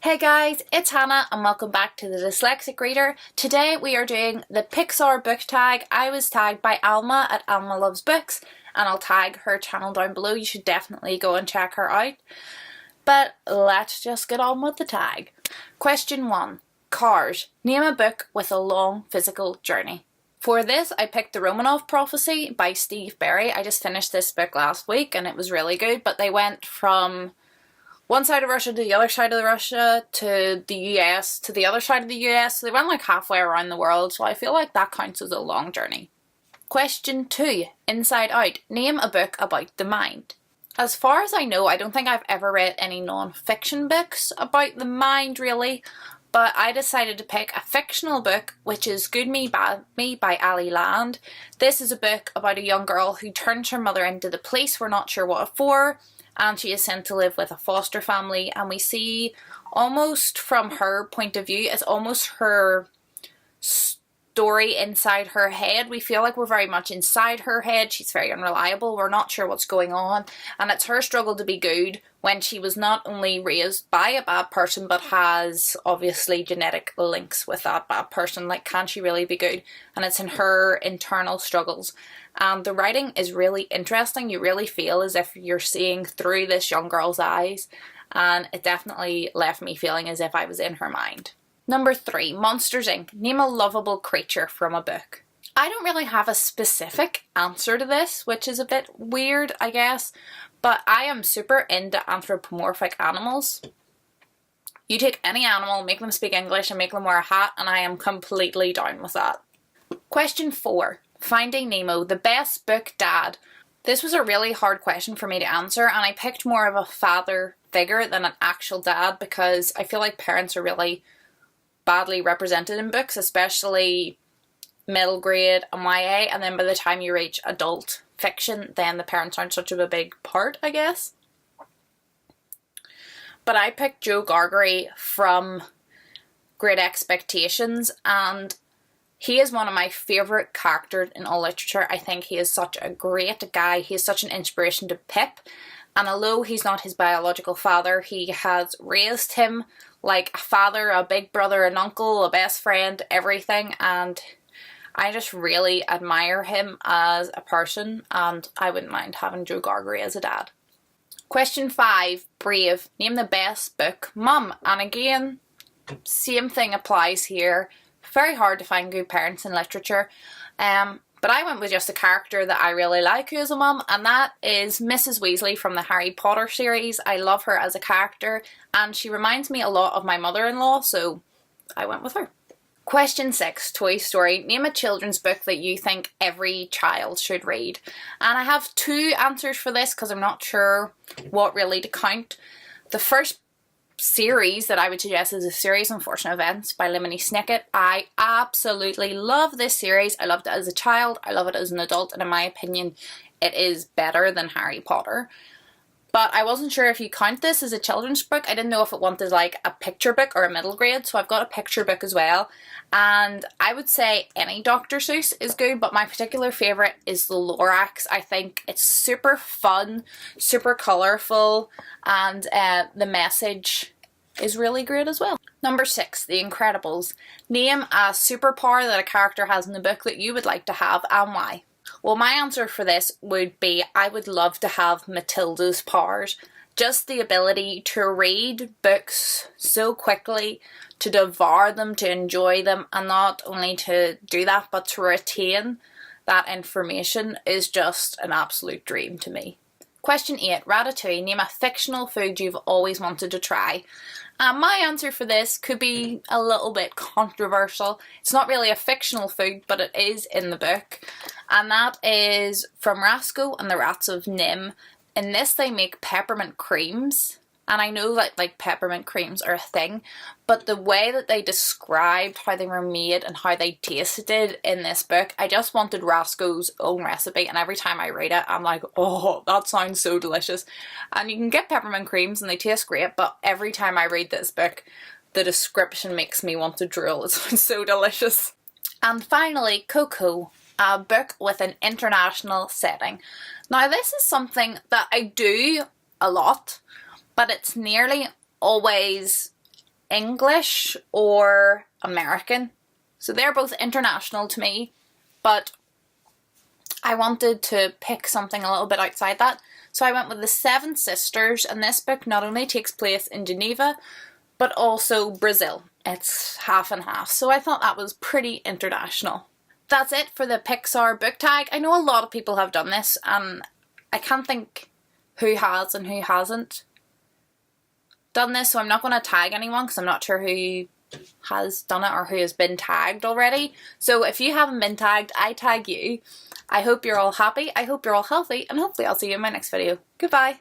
Hey guys, it's Hannah and welcome back to the Dyslexic Reader. Today we are doing the Pixar Book Tag. I was tagged by Alma at Alma Loves Books and I'll tag her channel down below. You should definitely go and check her out. But let's just get on with the tag. Question 1. Cars. Name a book with a long physical journey. For this, I picked The Romanov Prophecy by Steve Berry. I just finished this book last week and it was really good, but they went from one side of Russia to the other side of Russia to the US to the other side of the US. So they went like halfway around the world, so I feel like that counts as a long journey. Question 2. Inside Out. Name a book about the mind. As far as I know, I don't think I've ever read any non-fiction books about the mind really, but I decided to pick a fictional book, which is Good Me, Bad Me by Ali Land. This is a book about a young girl who turns her mother into the police, we're not sure what for, and she is sent to live with a foster family, and we see almost from her point of view, it's almost her story inside her head. We feel like we're very much inside her head. She's very unreliable, we're not sure what's going on, and it's her struggle to be good when she was not only raised by a bad person but has obviously genetic links with that bad person. Like, can she really be good? And it's in her internal struggles. The writing is really interesting. You really feel as if you're seeing through this young girl's eyes, and it definitely left me feeling as if I was in her mind. Number 3. Monsters Inc. Name a lovable creature from a book. I don't really have a specific answer to this, which is a bit weird, I guess, but I am super into anthropomorphic animals. You take any animal, make them speak English and make them wear a hat, and I am completely down with that. Question 4. Finding Nemo, the best book dad. This was a really hard question for me to answer, and I picked more of a father figure than an actual dad because I feel like parents are really badly represented in books, especially middle grade and YA, and then by the time you reach adult fiction, then the parents aren't such a big part, I guess. But I picked Joe Gargery from Great Expectations, and he is one of my favourite characters in all literature. I think he is such a great guy. He is such an inspiration to Pip. And although he's not his biological father, he has raised him like a father, a big brother, an uncle, a best friend, everything. And I just really admire him as a person, and I wouldn't mind having Joe Gargery as a dad. Question 5. Brave. Name the best book. Mum. And again, same thing applies here. Very hard to find good parents in literature, but I went with just a character that I really like who is a mum, and that is Mrs. Weasley from the Harry Potter series. I love her as a character and she reminds me a lot of my mother-in-law, so I went with her. Question 6. Toy Story. Name a children's book that you think every child should read. And I have 2 answers for this because I'm not sure what really to count. The first series that I would suggest is a series Unfortunate Events by Lemony Snicket. I absolutely love this series. I loved it as a child, I love it as an adult, and in my opinion it is better than Harry Potter. But I wasn't sure if you count this as a children's book. I didn't know if it wanted like a picture book or a middle grade, so I've got a picture book as well. And I would say any Dr. Seuss is good, but my particular favourite is The Lorax. I think it's super fun, super colourful, and the message is really great as well. Number 6. The Incredibles. Name a superpower that a character has in the book that you would like to have and why. Well, my answer for this would be I would love to have Matilda's powers. Just the ability to read books so quickly, to devour them, to enjoy them, and not only to do that but to retain that information is just an absolute dream to me. Question 8. Ratatouille. Name a fictional food you've always wanted to try. My answer for this could be a little bit controversial. It's not really a fictional food, but it is in the book. And that is from Rasco and the Rats of Nim. In this they make peppermint creams. And I know that like peppermint creams are a thing, but the way that they described how they were made and how they tasted in this book, I just wanted Rasco's own recipe, and every time I read it I'm like, oh, that sounds so delicious. And you can get peppermint creams and they taste great, but every time I read this book the description makes me want to drool. It sounds so delicious. And finally, Coco, a book with an international setting. Now this is something that I do a lot, but it's nearly always English or American. So they're both international to me, but I wanted to pick something a little bit outside that. So I went with The Seven Sisters, and this book not only takes place in Geneva, but also Brazil. It's half and half, so I thought that was pretty international. That's it for the Pixar book tag. I know a lot of people have done this, and I can't think who has and who hasn't done this, so I'm not going to tag anyone because I'm not sure who has done it or who has been tagged already. So if you haven't been tagged, I tag you. I hope you're all happy, I hope you're all healthy, and hopefully I'll see you in my next video. Goodbye!